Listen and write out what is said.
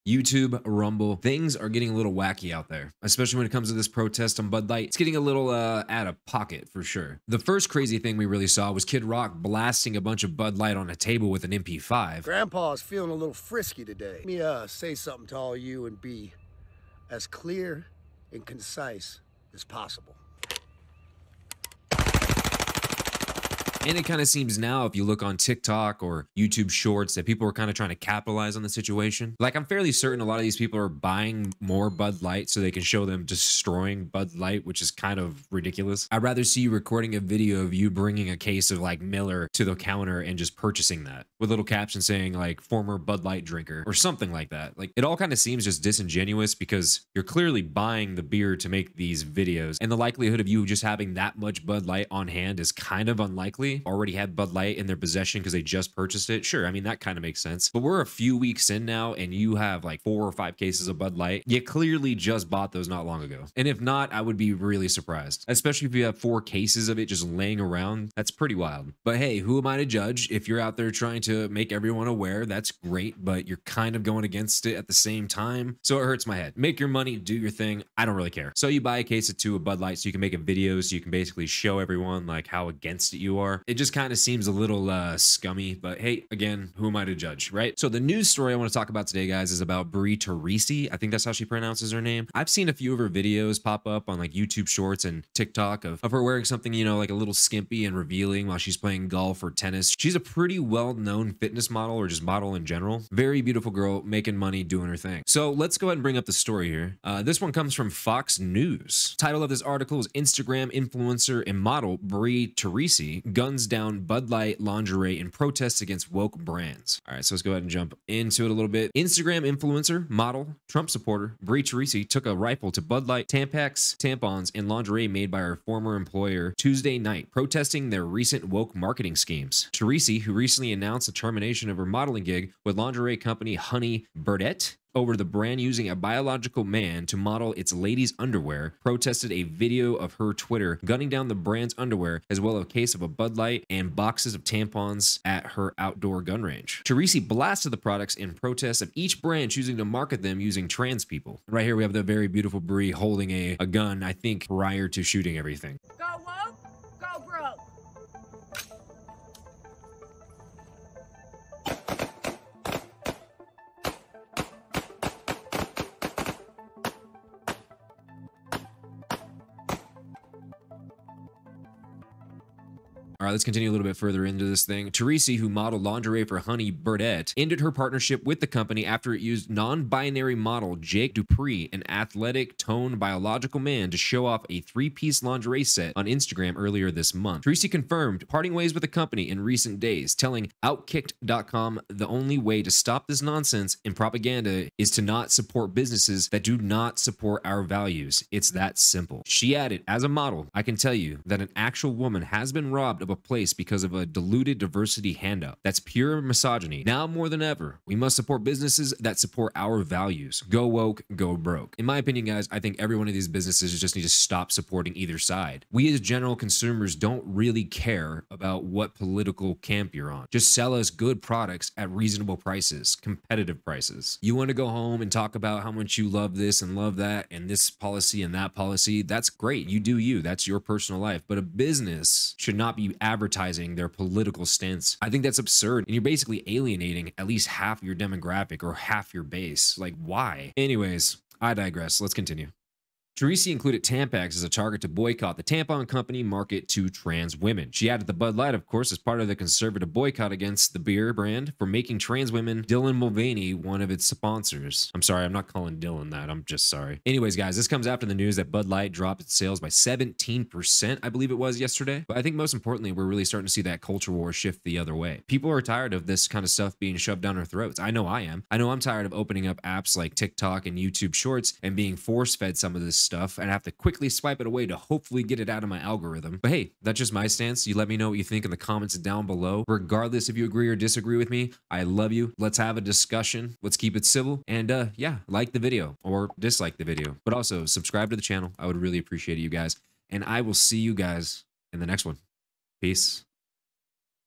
YouTube, Rumble, things are getting a little wacky out there, especially when it comes to this protest on Bud Light. It's getting a little out of pocket for sure. The first crazy thing we really saw was Kid Rock blasting a bunch of Bud Light on a table with an MP5. Grandpa's feeling a little frisky today. Let me say something to all you and be as clear and concise as possible. And it kind of seems now, if you look on TikTok or YouTube Shorts, that people are kind of trying to capitalize on the situation. Like, I'm fairly certain a lot of these people are buying more Bud Light so they can show them destroying Bud Light, which is kind of ridiculous. I'd rather see you recording a video of you bringing a case of like Miller to the counter and just purchasing that with little captions saying like former Bud Light drinker or something like that. Like, it all kind of seems just disingenuous because you're clearly buying the beer to make these videos, and the likelihood of you just having that much Bud Light on hand is kind of unlikely. Already had Bud Light in their possession because they just purchased it. Sure, I mean, that kind of makes sense. But we're a few weeks in now and you have like 4 or 5 cases of Bud Light. You clearly just bought those not long ago. And if not, I would be really surprised, especially if you have 4 cases of it just laying around. That's pretty wild. But hey, who am I to judge? If you're out there trying to make everyone aware, that's great, but you're kind of going against it at the same time. So it hurts my head. Make your money, do your thing. I don't really care. So you buy a case of 2 of Bud Light so you can make a video so you can basically show everyone like how against it you are. It just kind of seems a little scummy, but hey, again, who am I to judge, right? So the news story I want to talk about today, guys, is about Bri Teresi. I think that's how she pronounces her name. I've seen a few of her videos pop up on like YouTube Shorts and TikTok of her wearing something, you know, like a little skimpy and revealing while she's playing golf or tennis. She's a pretty well-known fitness model, or just model in general. Very beautiful girl, making money, doing her thing. So let's go ahead and bring up the story here. This one comes from Fox News. Title of this article is Instagram influencer and model Bri Teresi guns down Bud Light lingerie in protests against woke brands. All right, so let's go ahead and jump into it a little bit. Instagram influencer, model, Trump supporter, Bri Teresi took a rifle to Bud Light Tampax, tampons, and lingerie made by her former employer Tuesday night, protesting their recent woke marketing schemes. Teresi, who recently announced the termination of her modeling gig with lingerie company Honey Birdette over the brand using a biological man to model its ladies' underwear, protested a video of her Twitter gunning down the brand's underwear, as well as a case of a Bud Light and boxes of tampons at her outdoor gun range. Teresi blasted the products in protest of each brand choosing to market them using trans people. Right here we have the very beautiful Bri holding a gun, I think, prior to shooting everything. Go woke, go broke. All right, let's continue a little bit further into this thing. Teresi, who modeled lingerie for Honey Birdette, ended her partnership with the company after it used non-binary model Jake Dupree, an athletic, toned, biological man, to show off a 3-piece lingerie set on Instagram earlier this month. Teresi confirmed parting ways with the company in recent days, telling Outkicked.com the only way to stop this nonsense and propaganda is to not support businesses that do not support our values. It's that simple. She added, as a model, I can tell you that an actual woman has been robbed of a place because of a diluted diversity handout. That's pure misogyny. Now more than ever, we must support businesses that support our values. Go woke, go broke. In my opinion, guys, I think every one of these businesses just need to stop supporting either side. We as general consumers don't really care about what political camp you're on. Just sell us good products at reasonable prices, competitive prices. You want to go home and talk about how much you love this and love that and this policy and that policy, that's great. You do you. That's your personal life. But a business should not be advertising their political stance. I think that's absurd. And you're basically alienating at least half your demographic or half your base. Like, why? Anyways, I digress. Let's continue. Teresi included Tampax as a target to boycott the tampon company market to trans women. She added the Bud Light, of course, as part of the conservative boycott against the beer brand for making trans women Dylan Mulvaney one of its sponsors. I'm sorry, I'm not calling Dylan that. I'm just sorry. Anyways, guys, this comes after the news that Bud Light dropped its sales by 17%, I believe it was yesterday. But I think most importantly, we're really starting to see that culture war shift the other way. People are tired of this kind of stuff being shoved down our throats. I know I am. I know I'm tired of opening up apps like TikTok and YouTube Shorts and being force-fed some of this stuff, and I have to quickly swipe it away to hopefully get it out of my algorithm. But hey, that's just my stance. You let me know what you think in the comments down below. Regardless if you agree or disagree with me, I love you. Let's have a discussion. Let's keep it civil. And yeah, like the video or dislike the video. But also subscribe to the channel. I would really appreciate it, you guys. And I will see you guys in the next one. Peace.